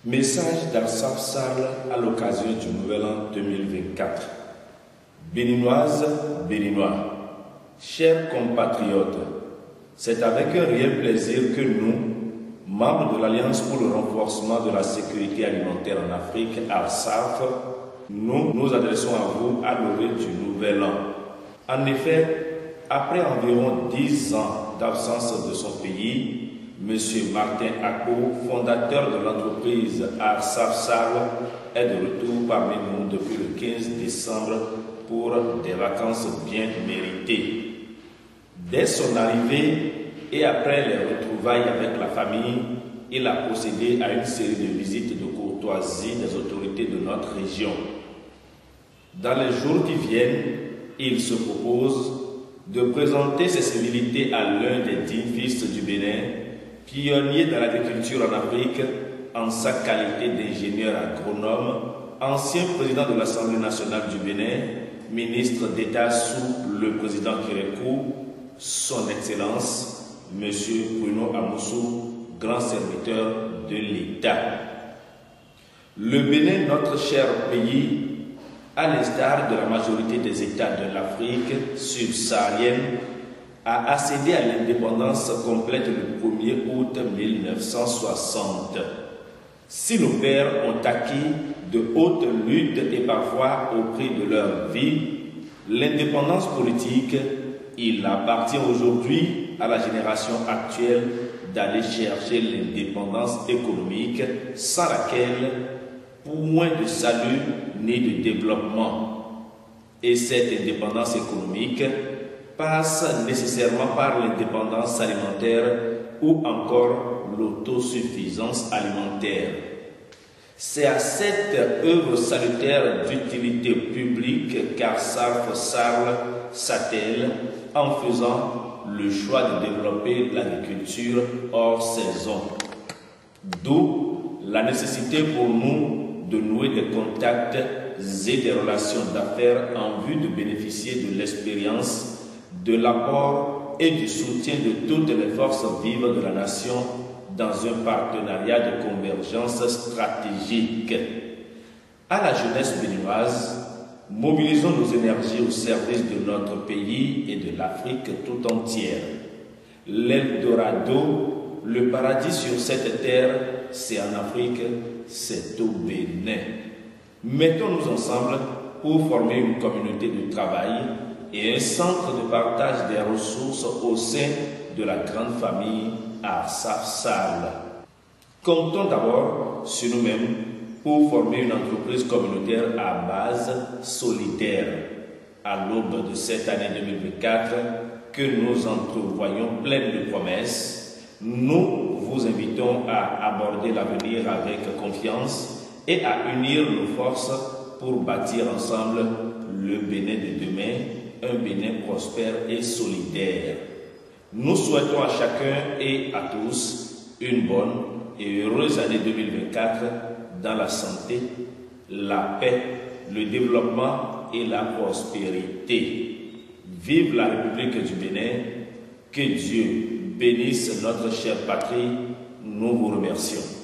Message d'Arsaf Sarl à l'occasion du Nouvel An 2024. Béninoises, Béninois, chers compatriotes, c'est avec un réel plaisir que nous, membres de l'Alliance pour le renforcement de la sécurité alimentaire en Afrique, ARSAF, nous nous adressons à vous à l'orée du Nouvel An. En effet, après environ 10 ans d'absence de son pays, M. Martin Ako, fondateur de l'entreprise ARSAF Sarl, est de retour parmi nous depuis le 15 décembre pour des vacances bien méritées. Dès son arrivée et après les retrouvailles avec la famille, il a procédé à une série de visites de courtoisie des autorités de notre région. Dans les jours qui viennent, il se propose de présenter ses civilités à l'un des 10 fils du Bénin, pionnier dans l'agriculture en Afrique, en sa qualité d'ingénieur agronome, ancien président de l'Assemblée nationale du Bénin, ministre d'État sous le président Kérékou, son Excellence, M. Bruno Amoussou, grand serviteur de l'État. Le Bénin, notre cher pays, à l'instar de la majorité des États de l'Afrique subsaharienne, a accédé à l'indépendance complète le 1er août 1960. Si nos pères ont acquis de hautes luttes et parfois au prix de leur vie l'indépendance politique, il appartient aujourd'hui à la génération actuelle d'aller chercher l'indépendance économique sans laquelle point de salut ni de développement. Et cette indépendance économique passe nécessairement par l'indépendance alimentaire ou encore l'autosuffisance alimentaire. C'est à cette œuvre salutaire d'utilité publique qu'ARSAF Sarl s'attelle en faisant le choix de développer l'agriculture hors saison. D'où la nécessité pour nous de nouer des contacts et des relations d'affaires en vue de bénéficier de l'expérience, de l'apport et du soutien de toutes les forces vives de la nation dans un partenariat de convergence stratégique. À la jeunesse béninoise, mobilisons nos énergies au service de notre pays et de l'Afrique tout entière. L'Eldorado, le paradis sur cette terre, c'est en Afrique, c'est au Bénin. Mettons-nous ensemble pour former une communauté de travail et un centre de partage des ressources au sein de la grande famille ARSAF Sarl. Comptons d'abord sur nous-mêmes pour former une entreprise communautaire à base solidaire. À l'aube de cette année 2024, que nous entrevoyons pleine de promesses, nous vous invitons à aborder l'avenir avec confiance et à unir nos forces pour bâtir ensemble le Bénin de demain, un Bénin prospère et solidaire. Nous souhaitons à chacun et à tous une bonne et heureuse année 2024 dans la santé, la paix, le développement et la prospérité. Vive la République du Bénin, que Dieu bénisse notre chère patrie, nous vous remercions.